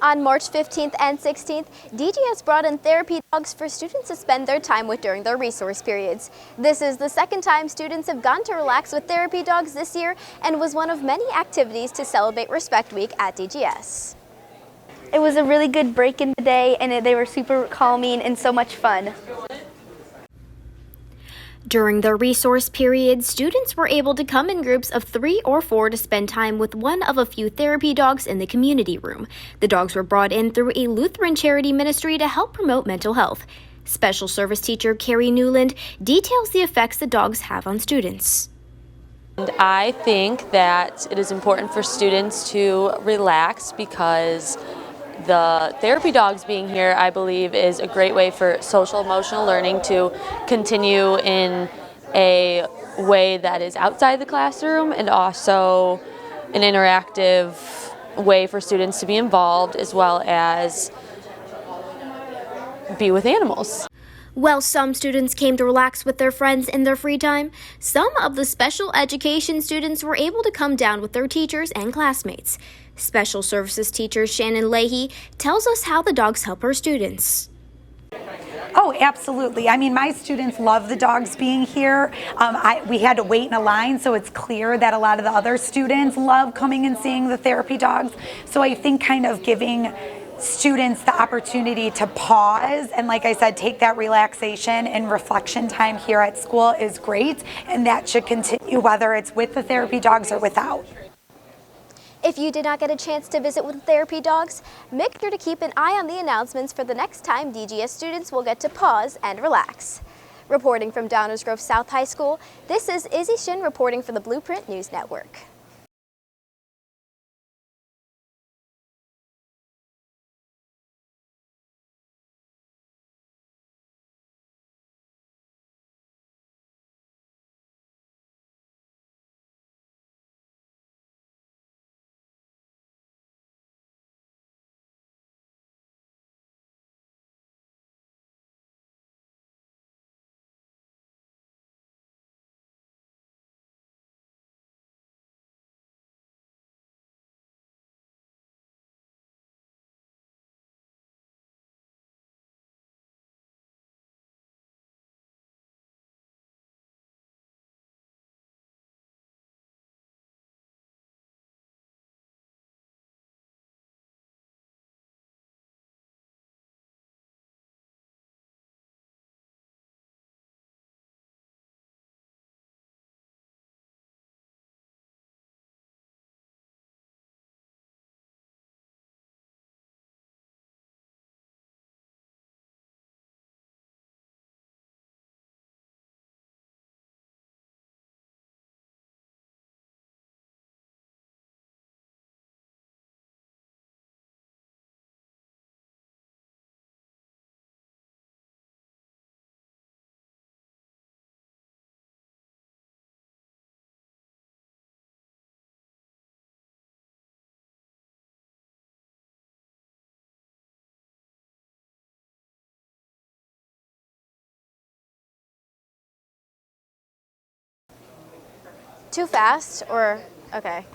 On March 15th and 16th, DGS brought in therapy dogs for students to spend their time with during their resource periods. This is the second time students have gone to relax with therapy dogs this year and was one of many activities to celebrate Respect Week at DGS. It was a really good break in the day, and they were super calming and so much fun. During their resource period, students were able to come in groups of 3 or 4 to spend time with one of a few therapy dogs in the community room. The dogs were brought in through a Lutheran charity ministry to help promote mental health. Special service teacher Carrie Newland details the effects the dogs have on students. And I think that it is important for students to relax because the therapy dogs being here, I believe, is a great way for social emotional learning to continue in a way that is outside the classroom and also an interactive way for students to be involved as well as be with animals. While some students came to relax with their friends in their free time, some of the special education students were able to come down with their teachers and classmates. Special services teacher Shannon Leahy tells us how the dogs help her students. Oh, absolutely. I mean, my students love the dogs being here. We had to wait in a line, so it's clear that a lot of the other students love coming and seeing the therapy dogs. So I think kind of giving students the opportunity to pause and, like I said, take that relaxation and reflection time here at school is great, and that should continue whether it's with the therapy dogs or without. If you did not get a chance to visit with therapy dogs, make sure to keep an eye on the announcements for the next time DGS students will get to pause and relax. Reporting from Downers Grove South High School, this is Izzy Shin reporting for the Blueprint News Network. Too fast or okay?